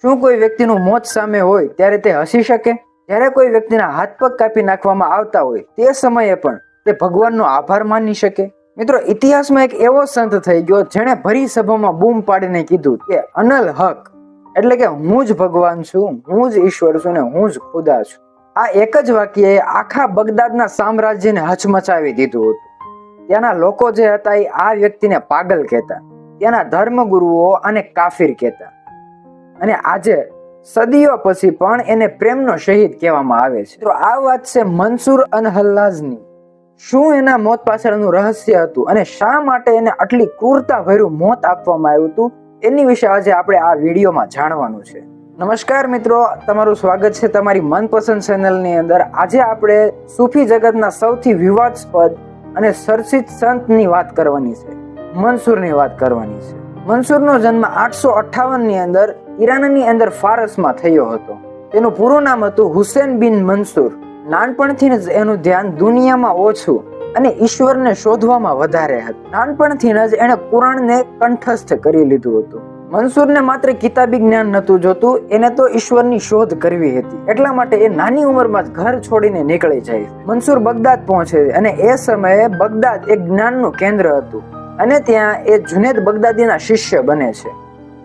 શું કોઈ વ્યક્તિનું મોત સામે હોય ત્યારે તે હસી શકે? જ્યારે કોઈ વ્યક્તિના હાથ પગ કાપી નાખવામાં આવતા હોય તે સમયે પણ તે ભગવાનનો આભાર માની શકે? મિત્રો, ઇતિહાસમાં એક એવો સંત થઈ ગયો જેણે ભરી સભામાં બૂમ પાડીને કીધું કે અનલ હક, એટલે કે હું જ ભગવાન છું, હું જ ઈશ્વર છું ને હું જ ખુદા છું. આ એક જ વાક્યએ આખા બગદાદના સામ્રાજ્યને હચમચાવી દીધું હતું. ત્યાંના લોકો જે હતા એ આ વ્યક્તિને પાગલ કહેતા, ત્યાંના ધર્મગુરુઓ આને કાફિર કહેતા, અને આજે સદીઓ પછી પણ એને પ્રેમનો શહીદ કહેવામાં આવે છે. તો આ વાત છે મંસૂર અનહલ્લાજની. શું એના મોત પાછળનું રહસ્ય હતું અને શા માટે એને આટલી ક્રૂરતા ભર્યું મોત આપવામાં આવ્યું હતું, એની વિશે આજે આપણે આ વિડીયોમાં જાણવાનું છે. નમસ્કાર મિત્રો, તમારું સ્વાગત છે તમારી મનપસંદ ચેનલની અંદર. આજે આપણે સૂફી જગતના સૌથી વિવાદાસ્પદ અને ચર્ચિત સંતની વાત કરવાની છે, મંસૂરની વાત કરવાની છે. મંસૂરનો જન્મ 858 ની અંદર ઈરાનની અંદર ફારસમાં થયો હતો. તેનું પૂરું નામ હતું હુસેન બિન મંસૂર. નાનપણથી જ એનું ધ્યાન દુનિયામાં ઓછું અને ઈશ્વરને શોધવામાં વધારે હતું. નાનપણથી જ એણે કુરાનને કંઠસ્થ કરી લીધું હતું. મંસૂરને માત્ર કિતાબી જ્ઞાન નહોતું જોતું, એને તો ઈશ્વરની શોધ કરવી હતી. એટલા માટે એ નાની ઉંમરમાં જ ઘર છોડીને નીકળી જાય. મંસૂર બગદાદ પહોંચે અને એ સમયે બગદાદ એક જ્ઞાનનું કેન્દ્ર હતું અને ત્યાં એ જુનેદ બગદાદીના શિષ્ય બને છે.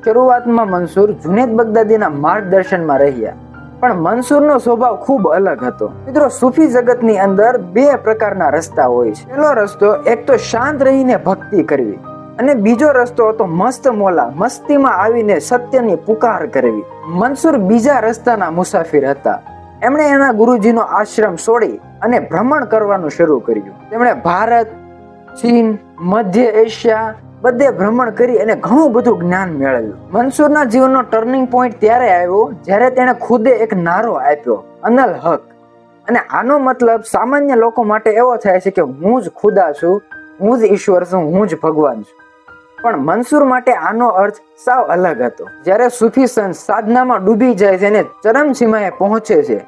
શરૂઆતમાં મંસૂર જુનેદ બગદાદીના માર્ગદર્શનમાં રહ્યા, પણ મંસૂરનો સ્વભાવ ખૂબ અલગ હતો. મિત્રો, સૂફી જગતની અંદર બે પ્રકારના રસ્તા હોય છે. પહેલો રસ્તો એક તો શાંત રહીને ભક્તિ કરવી, અને બીજો રસ્તો હતો મસ્ત મોલા, મસ્તીમાં આવીને સત્યની પુકાર કરવી. મંસૂર બીજા રસ્તાના મુસાફિર હતા. એમણે એના ગુરુજીનો આશ્રમ છોડી અને ભ્રમણ કરવાનું શરૂ કર્યું. તેમણે ભારત, ચીન, મધ્ય એશિયા બધે ભ્રમણ કરી અને ઘણું બધું જ્ઞાન મેળવ્યું. મંસૂરના જીવનનો ટર્નિંગ પોઈન્ટ ત્યારે આવ્યો જ્યારે તેણે ખુદે એક નારો આપ્યો, અનલ હક. અને આનો મતલબ સામાન્ય લોકો માટે એવો થાય છે કે હું જ ખુદા છું, હું જ ઈશ્વર છું, હું જ ભગવાન છું. પણ મંસૂર માટે આનો અર્થ સાવ અલગ હતો. જ્યારે સૂફી સંત સાધનામાં ડૂબી જાય છે અને ચરમસીમાએ પહોંચે છે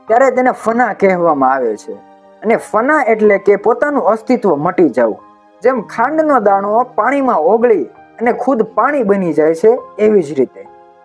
ત્યારે તેને ફના કહેવામાં આવે છે. અને ફના એટલે કે પોતાનું અસ્તિત્વ મટી જવું. જેમ ખાંડનો દાણો પાણીમાં ઓગળી અને ખુદ પાણી બની જાય છે, એવી જ રીતે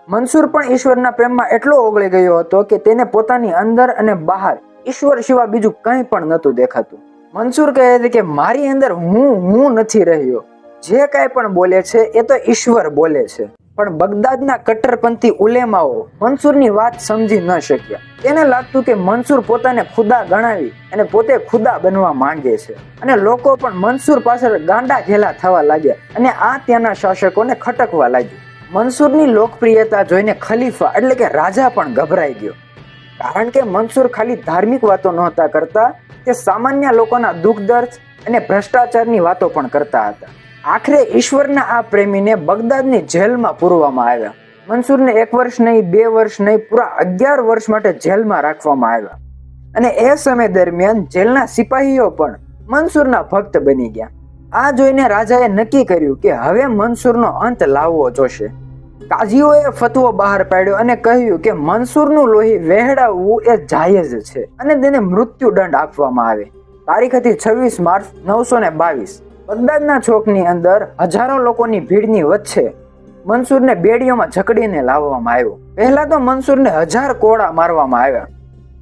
મંસૂર પણ ઈશ્વરના પ્રેમમાં એટલો ઓગળી ગયો હતો કે તેને પોતાની અંદર અને બહાર ઈશ્વર સિવાય બીજું કંઈ પણ નહોતું દેખાતું. મંસૂર કહે છે કે મારી અંદર હું નથી રહ્યો, જે કાંઈ પણ બોલે છે એ તો ઈશ્વર બોલે છે. પણ બગદાદના કટ્ટરપંથી ઉલેમાઓ મંસૂરની વાત સમજી ન શક્યા. તેને લાગતું કે મંસૂર પોતાને ખુદા ગણાવી અને પોતે ખુદા બનવા માંગે છે, અને લોકો પણ મંસૂર પાછળ ગાંડા ઘેલા થવા લાગ્યા અને આ ત્યાંના શાસકોને ખટકવા લાગ્યું. મંસૂરની લોકપ્રિયતા જોઈને ખલીફા એટલે કે રાજા પણ ગભરાઈ ગયો, કારણ કે મંસૂર ખાલી ધાર્મિક વાતો નહોતા કરતા, તે સામાન્ય લોકોના દુઃખ દર્દ અને ભ્રષ્ટાચારની વાતો પણ કરતા હતા. આખરે ઈશ્વરના આ પ્રેમીને બગદાદની જેલમાં પૂરવામાં આવ્યા. મંસૂરને 1 વર્ષ નહીં, 2 વર્ષ નહીં, પૂરા 11 વર્ષ માટે જેલમાં રાખવામાં આવ્યા. અને એ સમય દરમિયાન જેલના સિપાહીઓ પણ મંસૂરના ભક્ત બની ગયા. આ જોઈને રાજાએ નક્કી કર્યું કે હવે મંસૂરનો અંત લાવવો જોશે. કાઝીઓએ ફતવો બહાર પાડ્યો અને કહ્યું કે મંસૂરનું લોહી વહેડાવવું એ જાયઝ છે અને તેને મૃત્યુદંડ આપવામાં આવે. તારીખ હતી 26 માર્ચ 922. બગદાદના ચોકની અંદર હજારો લોકોની ભીડની વચ્ચે મંસૂરને બેડીઓમાં જકડીને લાવવામાં આવ્યો. પહેલા તો મંસૂરને 1000 કોડા મારવામાં આવ્યા,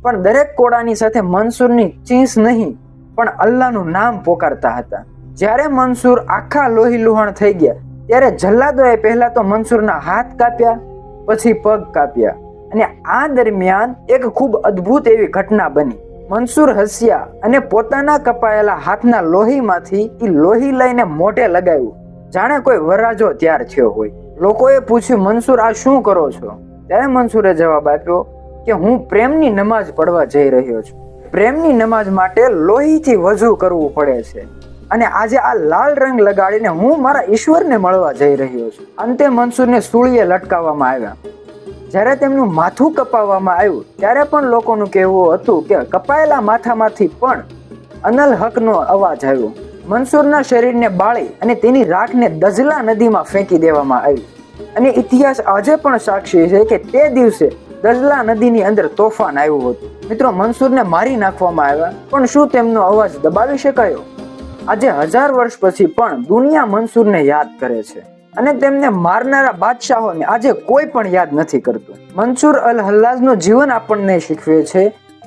પણ દરેક કોડાની સાથે મંસૂરની ચીસ નહીં પણ અલ્લાહનું નામ પોકારતા હતા. જ્યારે મંસૂર આખા લોહી લુહાણ થઈ ગયા ત્યારે જલ્લાદોએ પહેલા તો મંસૂરના હાથ કાપ્યા, પછી પગ કાપ્યા. અને આ દરમિયાન એક ખૂબ અદ્ભુત એવી ઘટના બની. મંસૂર હસ્યા અને પોતાના કપાયેલા હાથના લોહીમાંથી એ લોહી લઈને મોઢે લગાવ્યું, જાણે કોઈ વરરાજો તૈયાર થયો હોય. લોકોએ પૂછ્યું, મંસૂર આ શું કરો છો? ત્યારે મંસૂરે જવાબ આપ્યો કે હું પ્રેમની નમાઝ પઢવા જઈ રહ્યો છું. પ્રેમની નમાઝ માટે લોહીથી વજુ કરવું પડે છે, અને આજે આ લાલ રંગ લગાડીને હું મારા ઈશ્વરને મળવા જઈ રહ્યો છું. અંતે મંસૂરને સૂળીએ લટકાવવામાં આવ્યા. જ્યારે તેમનું માથું કપાવવામાં આવ્યું ત્યારે પણ લોકોનું કહેવું હતું કે કપાયેલા માથામાંથી પણ અનલ હકનો અવાજ આવ્યો. મંસૂરના શરીરને બાળી અને તેની રાખને દજલા નદીમાં ફેંકી દેવામાં આવી. અને ઇતિહાસ આજે પણ સાક્ષી છે કે તે દિવસે દજલા નદીની અંદર તોફાન આવ્યું હતું. મિત્રો, મંસૂરને મારી નાખવામાં આવ્યા, પણ શું તેમનો અવાજ દબાવી શકાયો? આજે 1000 વર્ષ પછી પણ દુનિયા મંસૂરને યાદ કરે છે. અને તેમને મારનારા બાદશાહોને આજે કોઈ પણ યાદ નથી કરતું. મંસૂર અલ હલ્લાજનું જીવન આપણને શીખવે છે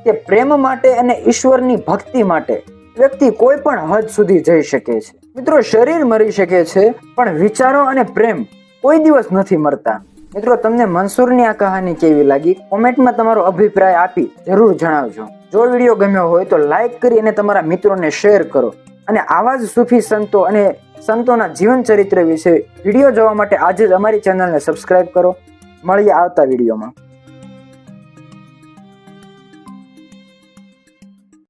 કે પ્રેમ માટે અને ઈશ્વરની ભક્તિ માટે વ્યક્તિ કોઈ પણ હદ સુધી જઈ શકે છે. મિત્રો, શરીર મરી શકે છે પણ વિચારો અને પ્રેમ કોઈ દિવસ નથી મરતા. મિત્રો, તમને મંસૂરની આ કહાની કેવી લાગી? કોમેન્ટમાં તમારો અભિપ્રાય આપી જરૂર જણાવજો. જો વિડીયો ગમ્યો હોય તો લાઈક કરી અને તમારા મિત્રોને શેર કરો. અને આવા જ સૂફી સંતો અને સંતોના જીવન ચરિત્ર વિશે વિડીયો જોવા માટે આજે જ અમારી ચેનલને સબસ્ક્રાઇબ કરો. મળીએ આવતા વિડીયોમાં.